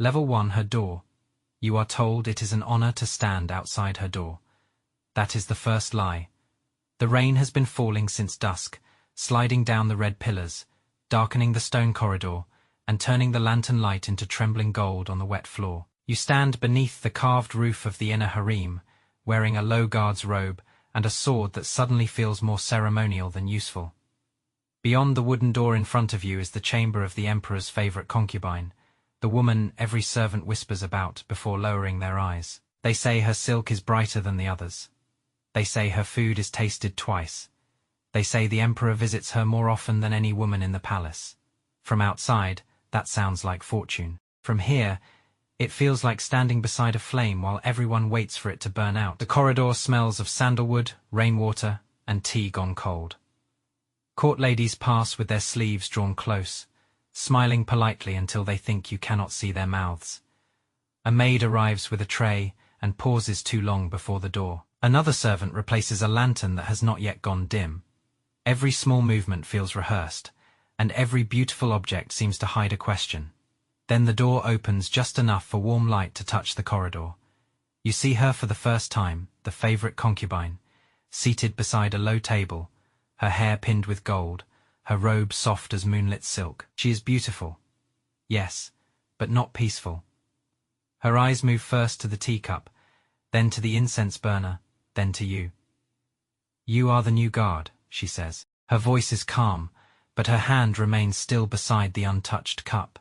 Level 1, her door. You are told it is an honor to stand outside her door. That is the first lie. The rain has been falling since dusk, sliding down the red pillars, darkening the stone corridor, and turning the lantern light into trembling gold on the wet floor. You stand beneath the carved roof of the inner harem, wearing a low guard's robe and a sword that suddenly feels more ceremonial than useful. Beyond the wooden door in front of you is the chamber of the emperor's favorite concubine, the woman every servant whispers about before lowering their eyes. They say her silk is brighter than the others. They say her food is tasted twice. They say the emperor visits her more often than any woman in the palace. From outside, that sounds like fortune. From here, it feels like standing beside a flame while everyone waits for it to burn out. The corridor smells of sandalwood, rainwater, and tea gone cold. Court ladies pass with their sleeves drawn close, smiling politely until they think you cannot see their mouths. A maid arrives with a tray and pauses too long before the door. Another servant replaces a lantern that has not yet gone dim. Every small movement feels rehearsed, and every beautiful object seems to hide a question. Then the door opens just enough for warm light to touch the corridor. You see her for the first time, the favorite concubine, seated beside a low table, her hair pinned with gold, her robe soft as moonlit silk. She is beautiful. Yes, but not peaceful. Her eyes move first to the teacup, then to the incense burner, then to you. You are the new guard, she says. Her voice is calm, but her hand remains still beside the untouched cup.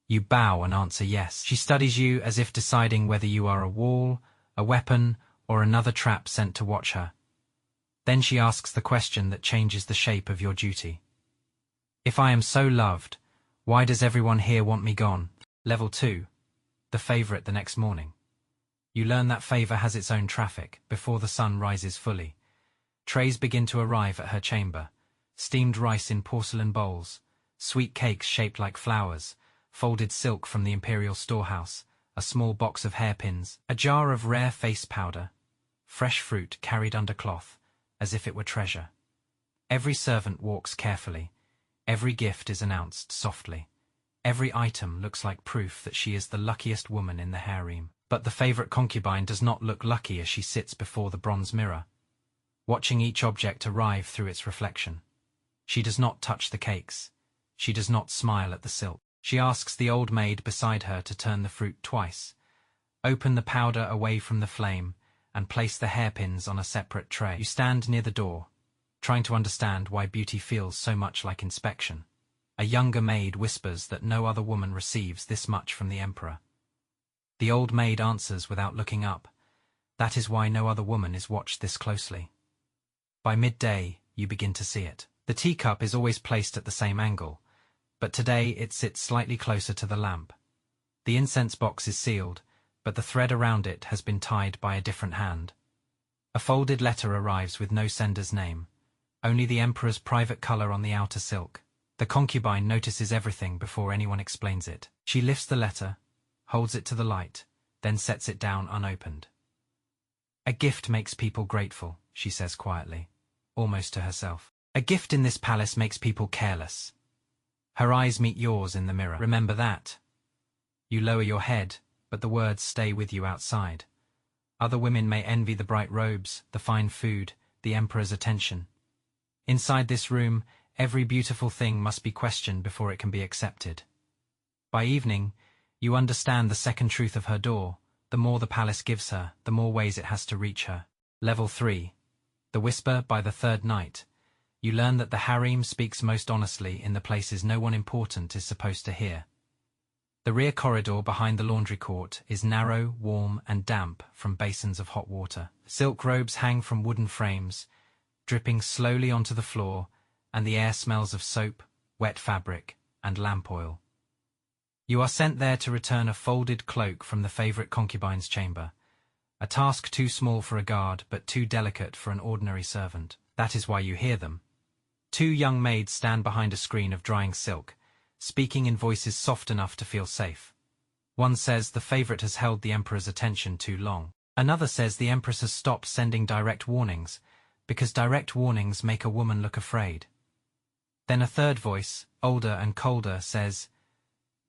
You bow and answer yes. She studies you as if deciding whether you are a wall, a weapon, or another trap sent to watch her. Then she asks the question that changes the shape of your duty. If I am so loved, why does everyone here want me gone? Level 2. The favorite the next morning. You learn that favor has its own traffic before the sun rises fully. Trays begin to arrive at her chamber. Steamed rice in porcelain bowls, sweet cakes shaped like flowers, folded silk from the imperial storehouse, a small box of hairpins, a jar of rare face powder, fresh fruit carried under cloth, as if it were treasure. Every servant walks carefully. Every gift is announced softly. Every item looks like proof that she is the luckiest woman in the harem. But the favorite concubine does not look lucky as she sits before the bronze mirror, watching each object arrive through its reflection. She does not touch the cakes. She does not smile at the silk. She asks the old maid beside her to turn the fruit twice, open the powder away from the flame, and place the hairpins on a separate tray. You stand near the door, trying to understand why beauty feels so much like inspection. A younger maid whispers that no other woman receives this much from the emperor. The old maid answers without looking up. That is why no other woman is watched this closely. By midday, you begin to see it. The teacup is always placed at the same angle, but today it sits slightly closer to the lamp. The incense box is sealed, but the thread around it has been tied by a different hand. A folded letter arrives with no sender's name, only the emperor's private color on the outer silk. The concubine notices everything before anyone explains it. She lifts the letter, holds it to the light, then sets it down unopened. A gift makes people grateful, she says quietly, almost to herself. A gift in this palace makes people careless. Her eyes meet yours in the mirror. Remember that. You lower your head, but the words stay with you outside. Other women may envy the bright robes, the fine food, the emperor's attention. Inside this room, every beautiful thing must be questioned before it can be accepted. By evening, you understand the second truth of her door. The more the palace gives her, the more ways it has to reach her. Level 3. The whisper by the third night. You learn that the harem speaks most honestly in the places no one important is supposed to hear. The rear corridor behind the laundry court is narrow, warm, and damp from basins of hot water. Silk robes hang from wooden frames, dripping slowly onto the floor, and the air smells of soap, wet fabric, and lamp oil. You are sent there to return a folded cloak from the favorite concubine's chamber, a task too small for a guard but too delicate for an ordinary servant. That is why you hear them. Two young maids stand behind a screen of drying silk, speaking in voices soft enough to feel safe. One says the favorite has held the emperor's attention too long. Another says the empress has stopped sending direct warnings, because direct warnings make a woman look afraid. Then a third voice, older and colder, says,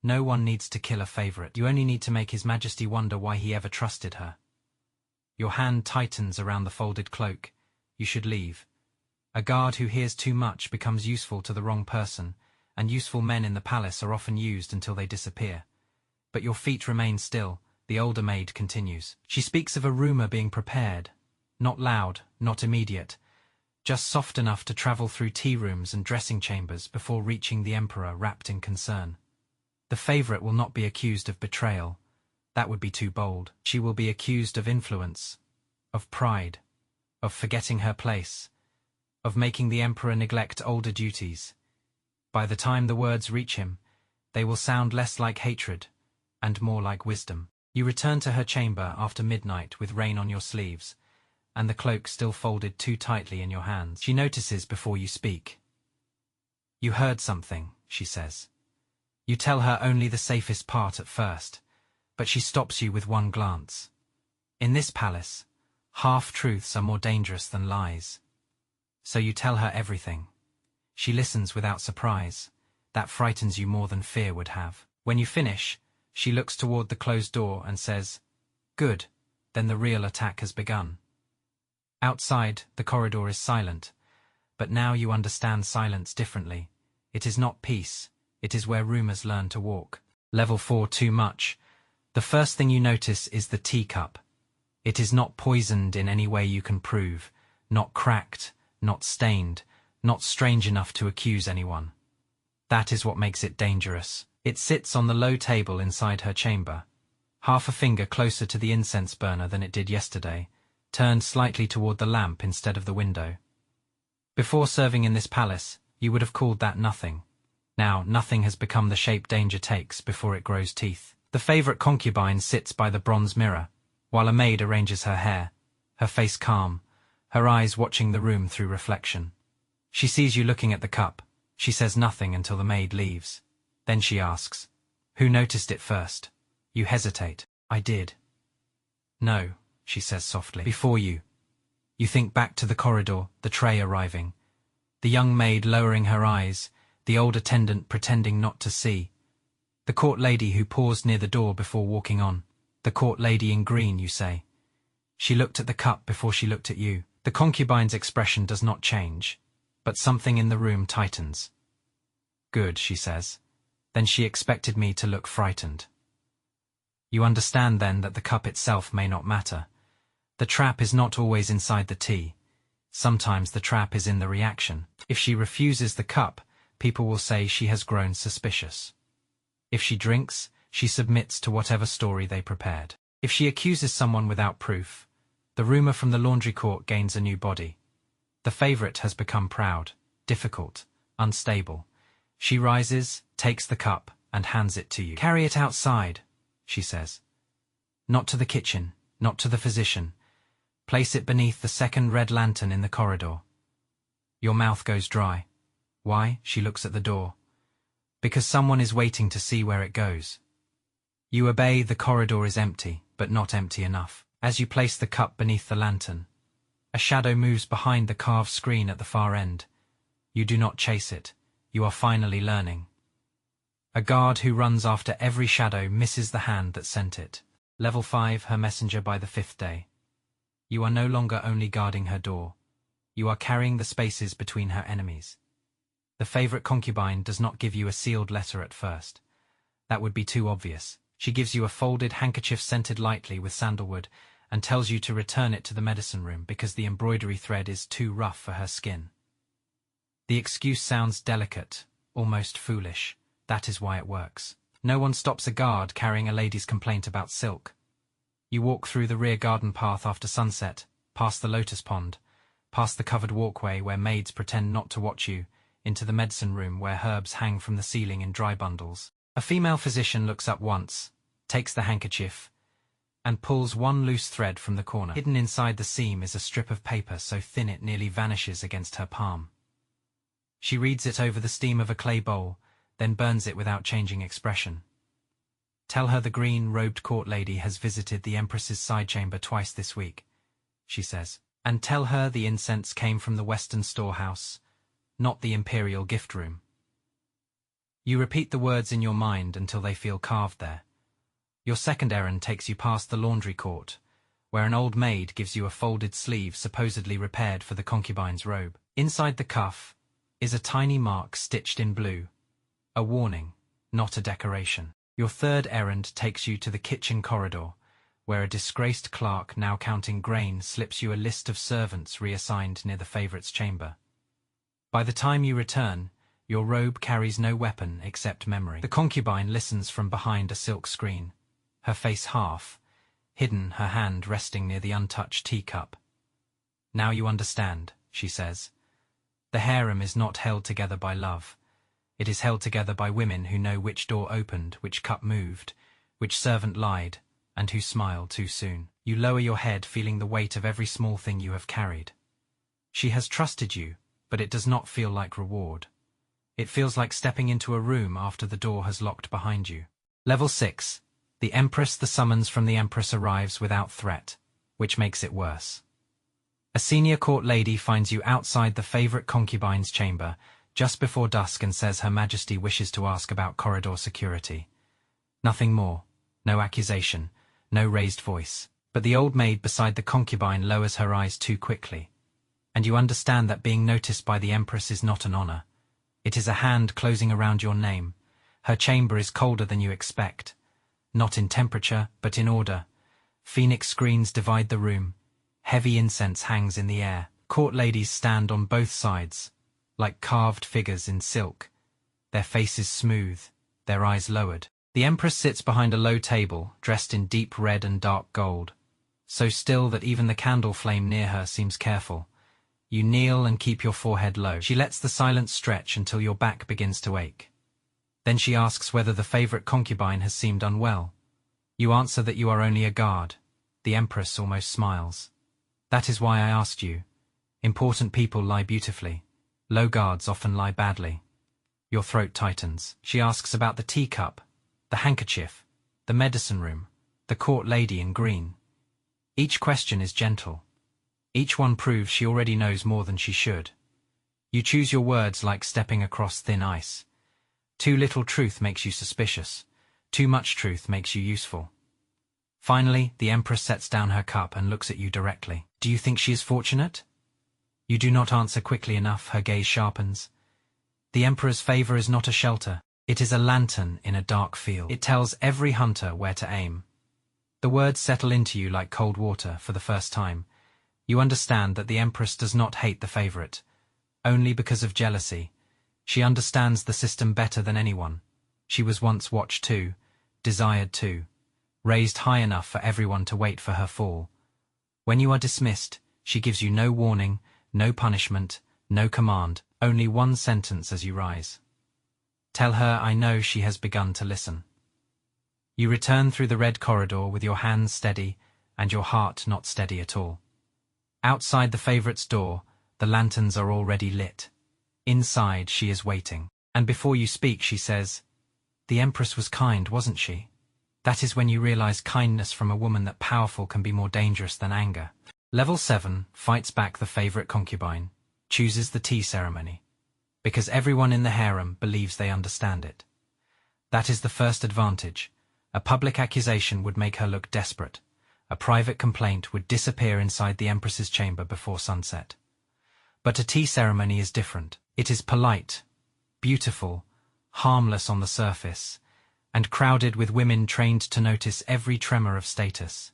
No one needs to kill a favorite. You only need to make His Majesty wonder why he ever trusted her. Your hand tightens around the folded cloak. You should leave. A guard who hears too much becomes useful to the wrong person, and useful men in the palace are often used until they disappear. But your feet remain still. The older maid continues. She speaks of a rumor being prepared. Not loud, not immediate. Just soft enough to travel through tea rooms and dressing chambers before reaching the emperor wrapped in concern. The favorite will not be accused of betrayal. That would be too bold. She will be accused of influence, of pride, of forgetting her place, of making the emperor neglect older duties. By the time the words reach him, they will sound less like hatred and more like wisdom. You return to her chamber after midnight with rain on your sleeves, and the cloak still folded too tightly in your hands. She notices before you speak. You heard something, she says. You tell her only the safest part at first, but she stops you with one glance. In this palace, half-truths are more dangerous than lies. So you tell her everything. She listens without surprise. That frightens you more than fear would have. When you finish, she looks toward the closed door and says, "Good, then the real attack has begun." Outside, the corridor is silent, but now you understand silence differently. It is not peace, it is where rumors learn to walk. Level 4, too much. The first thing you notice is the teacup. It is not poisoned in any way you can prove, not cracked, not stained, not strange enough to accuse anyone. That is what makes it dangerous. It sits on the low table inside her chamber, half a finger closer to the incense burner than it did yesterday, turned slightly toward the lamp instead of the window. Before serving in this palace, you would have called that nothing. Now, nothing has become the shape danger takes before it grows teeth. The favorite concubine sits by the bronze mirror, while a maid arranges her hair, her face calm, her eyes watching the room through reflection. She sees you looking at the cup. She says nothing until the maid leaves. Then she asks, "Who noticed it first?" You hesitate. "I did." "No," she says softly. "Before you." You think back to the corridor, the tray arriving, the young maid lowering her eyes, the old attendant pretending not to see, the court lady who paused near the door before walking on. The court lady in green, you say. She looked at the cup before she looked at you. The concubine's expression does not change, but something in the room tightens. "Good," she says. Then she expected me to look frightened. You understand then that the cup itself may not matter. The trap is not always inside the tea. Sometimes the trap is in the reaction. If she refuses the cup, people will say she has grown suspicious. If she drinks, she submits to whatever story they prepared. If she accuses someone without proof, the rumor from the laundry court gains a new body. The favorite has become proud, difficult, unstable. She rises, takes the cup, and hands it to you. "Carry it outside," she says. "Not to the kitchen, not to the physician. Place it beneath the second red lantern in the corridor." Your mouth goes dry. Why? She looks at the door. Because someone is waiting to see where it goes. You obey. The corridor is empty, but not empty enough. As you place the cup beneath the lantern, a shadow moves behind the carved screen at the far end. You do not chase it. You are finally learning. A guard who runs after every shadow misses the hand that sent it. Level 5, her messenger by the 5th day. You are no longer only guarding her door. You are carrying the spaces between her enemies. The favorite concubine does not give you a sealed letter at first. That would be too obvious. She gives you a folded handkerchief scented lightly with sandalwood and tells you to return it to the medicine room because the embroidery thread is too rough for her skin. The excuse sounds delicate, almost foolish. That is why it works. No one stops a guard carrying a lady's complaint about silk. You walk through the rear garden path after sunset, past the lotus pond, past the covered walkway where maids pretend not to watch you, into the medicine room where herbs hang from the ceiling in dry bundles. A female physician looks up once, takes the handkerchief, and pulls one loose thread from the corner. Hidden inside the seam is a strip of paper so thin it nearly vanishes against her palm. She reads it over the steam of a clay bowl, then burns it without changing expression. "Tell her the green-robed court lady has visited the Empress's side chamber twice this week," she says. "And tell her the incense came from the western storehouse, not the imperial gift room." You repeat the words in your mind until they feel carved there. Your second errand takes you past the laundry court, where an old maid gives you a folded sleeve supposedly repaired for the concubine's robe. Inside the cuff is a tiny mark stitched in blue, a warning, not a decoration. Your third errand takes you to the kitchen corridor, where a disgraced clerk now counting grain slips you a list of servants reassigned near the favorite's chamber. By the time you return, your robe carries no weapon except memory. The concubine listens from behind a silk screen, her face half hidden, her hand resting near the untouched teacup. Now you understand, she says. The harem is not held together by love. It is held together by women who know which door opened, which cup moved, which servant lied, and who smiled too soon. You lower your head, feeling the weight of every small thing you have carried. She has trusted you, but it does not feel like reward. It feels like stepping into a room after the door has locked behind you. Level 6. The Empress. The summons from the Empress arrives without threat, which makes it worse. A senior court lady finds you outside the favorite concubine's chamber just before dusk and says Her Majesty wishes to ask about corridor security. Nothing more, no accusation, no raised voice. But the old maid beside the concubine lowers her eyes too quickly, and you understand that being noticed by the Empress is not an honor. It is a hand closing around your name. Her chamber is colder than you expect. Not in temperature, but in order. Phoenix screens divide the room. Heavy incense hangs in the air. Court ladies stand on both sides, like carved figures in silk. Their faces smooth, their eyes lowered. The Empress sits behind a low table, dressed in deep red and dark gold, so still that even the candle flame near her seems careful. You kneel and keep your forehead low. She lets the silence stretch until your back begins to ache. Then she asks whether the favorite concubine has seemed unwell. You answer that you are only a guard. The Empress almost smiles. That is why I asked you. Important people lie beautifully. Low guards often lie badly. Your throat tightens. She asks about the teacup, the handkerchief, the medicine room, the court lady in green. Each question is gentle. Each one proves she already knows more than she should. You choose your words like stepping across thin ice. Too little truth makes you suspicious. Too much truth makes you useful. Finally, the Empress sets down her cup and looks at you directly. Do you think she is fortunate? You do not answer quickly enough. Her gaze sharpens. The Emperor's favor is not a shelter. It is a lantern in a dark field. It tells every hunter where to aim. The words settle into you like cold water for the first time. You understand that the Empress does not hate the favorite, only because of jealousy. She understands the system better than anyone. She was once watched too, desired too, raised high enough for everyone to wait for her fall. When you are dismissed, she gives you no warning, no punishment, no command, only one sentence as you rise. Tell her I know. She has begun to listen. You return through the red corridor with your hands steady and your heart not steady at all. Outside the favorite's door, the lanterns are already lit. Inside, she is waiting. And before you speak, she says, "The Empress was kind, wasn't she?" That is when you realize kindness from a woman that powerful can be more dangerous than anger. Level 7 fights back the favorite concubine, chooses the tea ceremony, because everyone in the harem believes they understand it. That is the first advantage. A public accusation would make her look desperate. A private complaint would disappear inside the Empress's chamber before sunset. But a tea ceremony is different. It is polite, beautiful, harmless on the surface, and crowded with women trained to notice every tremor of status.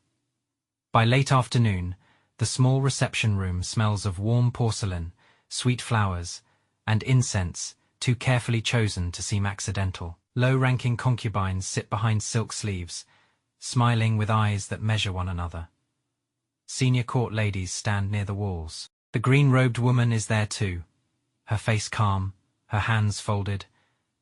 By late afternoon, the small reception room smells of warm porcelain, sweet flowers, and incense, too carefully chosen to seem accidental. Low-ranking concubines sit behind silk sleeves, smiling with eyes that measure one another. Senior court ladies stand near the walls. The green-robed woman is there too, her face calm, her hands folded,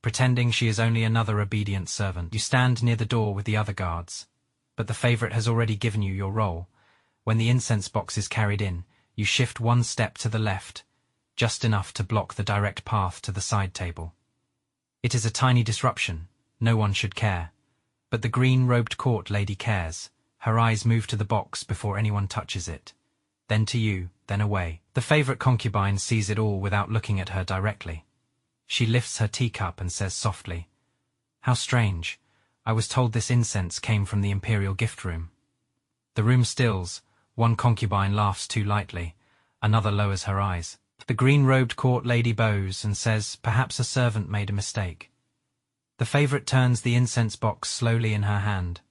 pretending she is only another obedient servant. You stand near the door with the other guards, but the favorite has already given you your role. When the incense box is carried in, you shift one step to the left, just enough to block the direct path to the side table. It is a tiny disruption, no one should care, but the green-robed court lady cares. Her eyes move to the box before anyone touches it, then to you, then away. The favorite concubine sees it all without looking at her directly. She lifts her teacup and says softly, "How strange. I was told this incense came from the imperial gift room." The room stills. One concubine laughs too lightly. Another lowers her eyes. The green-robed court lady bows and says perhaps a servant made a mistake. The favorite turns the incense box slowly in her hand.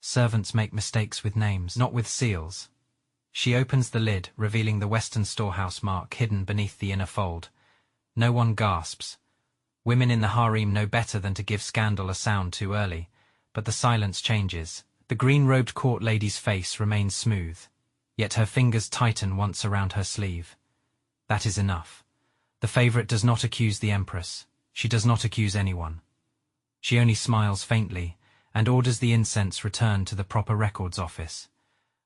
Servants make mistakes with names, not with seals. She opens the lid, revealing the Western storehouse mark hidden beneath the inner fold. No one gasps. Women in the harem know better than to give scandal a sound too early, but the silence changes. The green-robed court lady's face remains smooth, yet her fingers tighten once around her sleeve. That is enough. The favorite does not accuse the Empress. She does not accuse anyone. She only smiles faintly and orders the incense returned to the proper records office.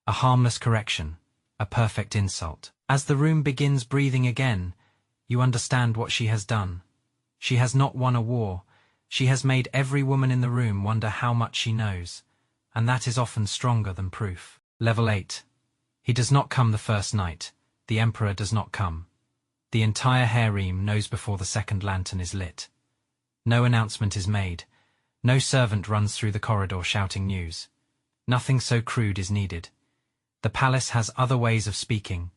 A harmless correction, a perfect insult. As the room begins breathing again, you understand what she has done. She has not won a war. She has made every woman in the room wonder how much she knows, and that is often stronger than proof. Level 8. He does not come the first night. The Emperor does not come. The entire harem knows before the second lantern is lit. No announcement is made. No servant runs through the corridor shouting news. Nothing so crude is needed. The palace has other ways of speaking.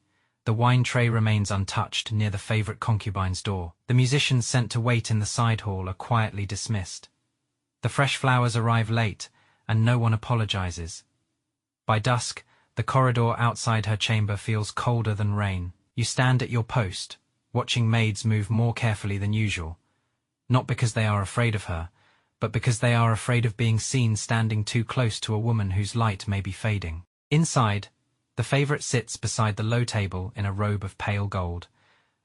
The wine tray remains untouched near the favorite concubine's door. The musicians sent to wait in the side hall are quietly dismissed. The fresh flowers arrive late, and no one apologizes. By dusk, the corridor outside her chamber feels colder than rain. You stand at your post, watching maids move more carefully than usual. Not because they are afraid of her, but because they are afraid of being seen standing too close to a woman whose light may be fading. Inside, the favorite sits beside the low table in a robe of pale gold,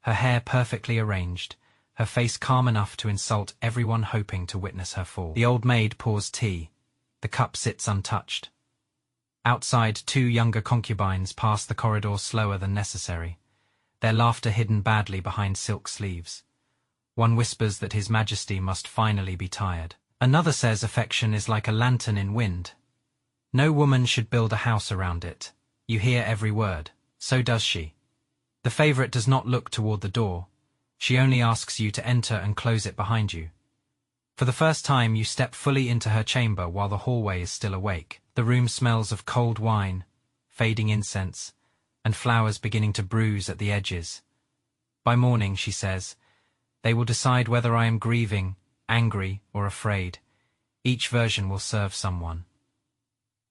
her hair perfectly arranged, her face calm enough to insult everyone hoping to witness her fall. The old maid pours tea. The cup sits untouched. Outside, 2 younger concubines pass the corridor slower than necessary, their laughter hidden badly behind silk sleeves. One whispers that His Majesty must finally be tired. Another says affection is like a lantern in wind. No woman should build a house around it. You hear every word. So does she. The favorite does not look toward the door. She only asks you to enter and close it behind you. For the first time, you step fully into her chamber while the hallway is still awake. The room smells of cold wine, fading incense, and flowers beginning to bruise at the edges. By morning, she says, they will decide whether I am grieving, angry, or afraid. Each version will serve someone.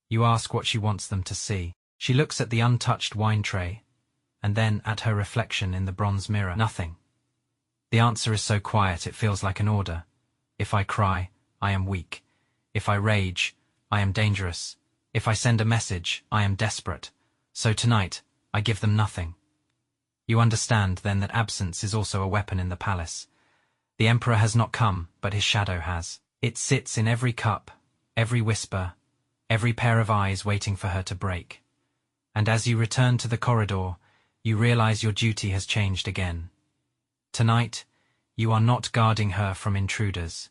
You ask what she wants them to see. She looks at the untouched wine tray, and then at her reflection in the bronze mirror. Nothing. The answer is so quiet it feels like an order. If I cry, I am weak. If I rage, I am dangerous. If I send a message, I am desperate. So tonight, I give them nothing. You understand, then, that absence is also a weapon in the palace. The Emperor has not come, but his shadow has. It sits in every cup, every whisper, every pair of eyes waiting for her to break. And as you return to the corridor, you realize your duty has changed again. Tonight, you are not guarding her from intruders.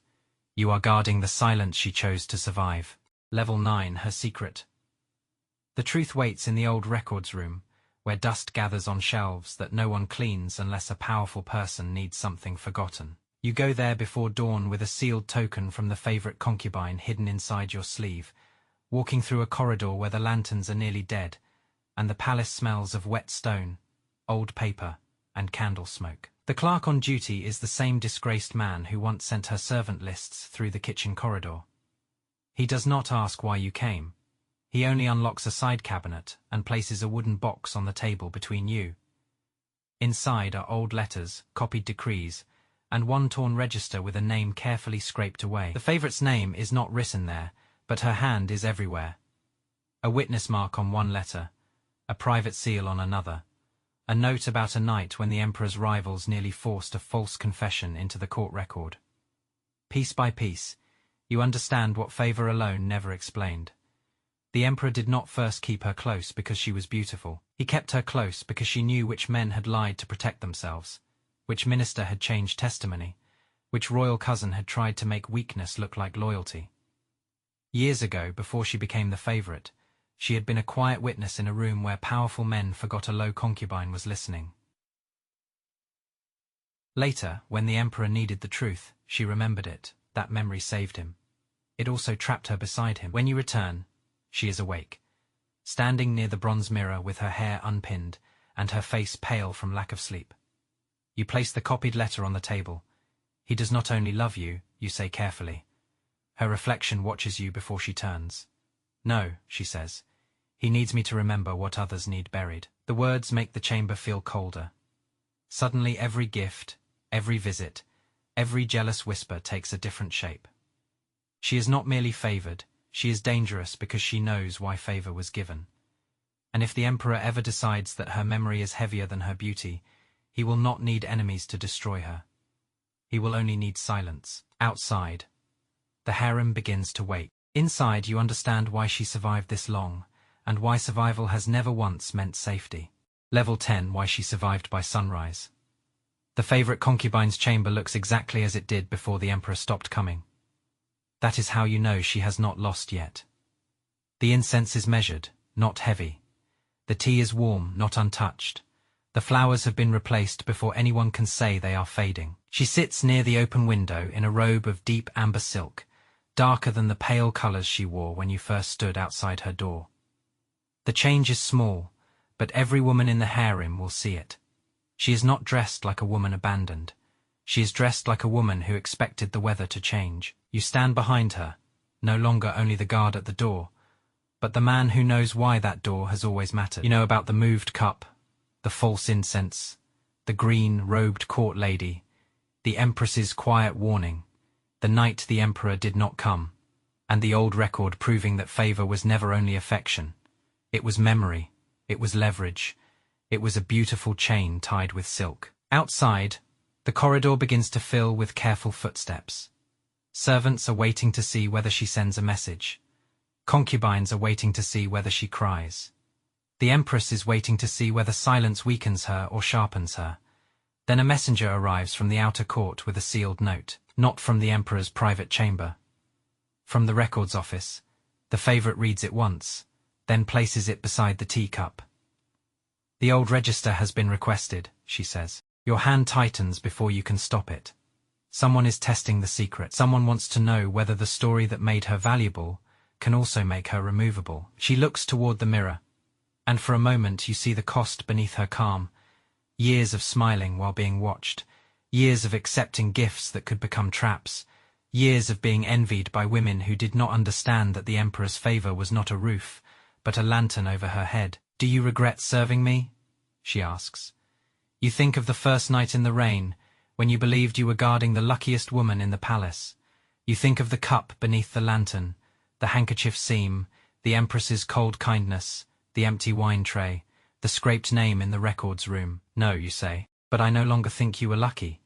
You are guarding the silence she chose to survive. Level 9, her secret. The truth waits in the old records room, where dust gathers on shelves that no one cleans unless a powerful person needs something forgotten. You go there before dawn with a sealed token from the favorite concubine hidden inside your sleeve, walking through a corridor where the lanterns are nearly dead, and the palace smells of wet stone, old paper, and candle smoke. The clerk on duty is the same disgraced man who once sent her servant lists through the kitchen corridor. He does not ask why you came. He only unlocks a side cabinet and places a wooden box on the table between you. Inside are old letters, copied decrees, and one torn register with a name carefully scraped away. The favorite's name is not written there, but her hand is everywhere. A witness mark on one letter, a private seal on another, a note about a night when the Emperor's rivals nearly forced a false confession into the court record. Piece by piece, you understand what favor alone never explained. The Emperor did not first keep her close because she was beautiful. He kept her close because she knew which men had lied to protect themselves, which minister had changed testimony, which royal cousin had tried to make weakness look like loyalty. Years ago, before she became the favorite, she had been a quiet witness in a room where powerful men forgot a low concubine was listening. Later, when the emperor needed the truth, she remembered it. That memory saved him. It also trapped her beside him. When you return, she is awake, standing near the bronze mirror with her hair unpinned and her face pale from lack of sleep. You place the copied letter on the table. He does not only love you, you say carefully. Her reflection watches you before she turns. No, she says. He needs me to remember what others need buried. The words make the chamber feel colder. Suddenly every gift, every visit, every jealous whisper takes a different shape. She is not merely favored, she is dangerous because she knows why favor was given. And if the emperor ever decides that her memory is heavier than her beauty, he will not need enemies to destroy her. He will only need silence. Outside, the harem begins to wake. Inside, you understand why she survived this long, and why survival has never once meant safety. Level 10, why she survived by sunrise. The favorite concubine's chamber looks exactly as it did before the emperor stopped coming. That is how you know she has not lost yet. The incense is measured, not heavy. The tea is warm, not untouched. The flowers have been replaced before anyone can say they are fading. She sits near the open window in a robe of deep amber silk, darker than the pale colors she wore when you first stood outside her door. The change is small, but every woman in the harem will see it. She is not dressed like a woman abandoned. She is dressed like a woman who expected the weather to change. You stand behind her, no longer only the guard at the door, but the man who knows why that door has always mattered. You know about the moved cup, the false incense, the green-robed court lady, the Empress's quiet warning, the night the emperor did not come, and the old record proving that favor was never only affection. It was memory, it was leverage, it was a beautiful chain tied with silk. Outside, the corridor begins to fill with careful footsteps. Servants are waiting to see whether she sends a message. Concubines are waiting to see whether she cries. The Empress is waiting to see whether silence weakens her or sharpens her. Then a messenger arrives from the outer court with a sealed note, not from the Emperor's private chamber. From the records office, the favorite reads it once, then places it beside the teacup. The old register has been requested, she says. Your hand tightens before you can stop it. Someone is testing the secret. Someone wants to know whether the story that made her valuable can also make her removable. She looks toward the mirror, and for a moment you see the cost beneath her calm. Years of smiling while being watched, years of accepting gifts that could become traps, years of being envied by women who did not understand that the emperor's favor was not a roof, but a lantern over her head. Do you regret serving me? She asks. You think of the first night in the rain, when you believed you were guarding the luckiest woman in the palace. You think of the cup beneath the lantern, the handkerchief seam, the Empress's cold kindness, the empty wine tray, the scraped name in the records room. No, you say, but I no longer think you were lucky.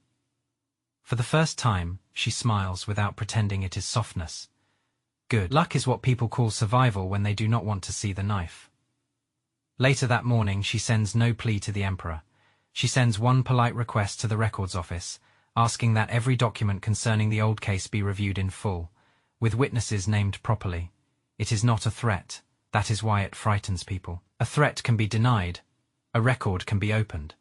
For the first time, she smiles without pretending it is softness. Good. Luck is what people call survival when they do not want to see the knife. Later that morning, she sends no plea to the emperor. She sends one polite request to the records office, asking that every document concerning the old case be reviewed in full, with witnesses named properly. It is not a threat. That is why it frightens people. A threat can be denied. A record can be opened.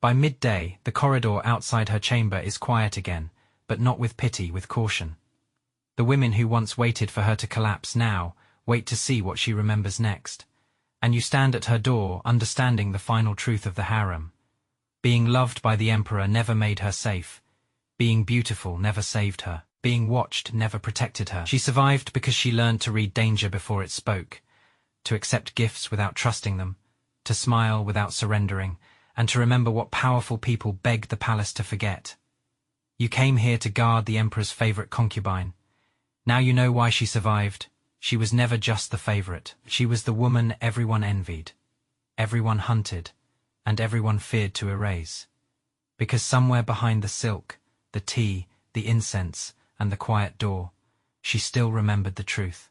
By midday, the corridor outside her chamber is quiet again, but not with pity, with caution. The women who once waited for her to collapse now wait to see what she remembers next. And you stand at her door, understanding the final truth of the harem. Being loved by the emperor never made her safe. Being beautiful never saved her. Being watched never protected her. She survived because she learned to read danger before it spoke, to accept gifts without trusting them, to smile without surrendering, and to remember what powerful people begged the palace to forget. You came here to guard the emperor's favorite concubine. Now you know why she survived. She was never just the favorite. She was the woman everyone envied, everyone hunted, and everyone feared to erase. Because somewhere behind the silk, the tea, the incense, and the quiet door, she still remembered the truth.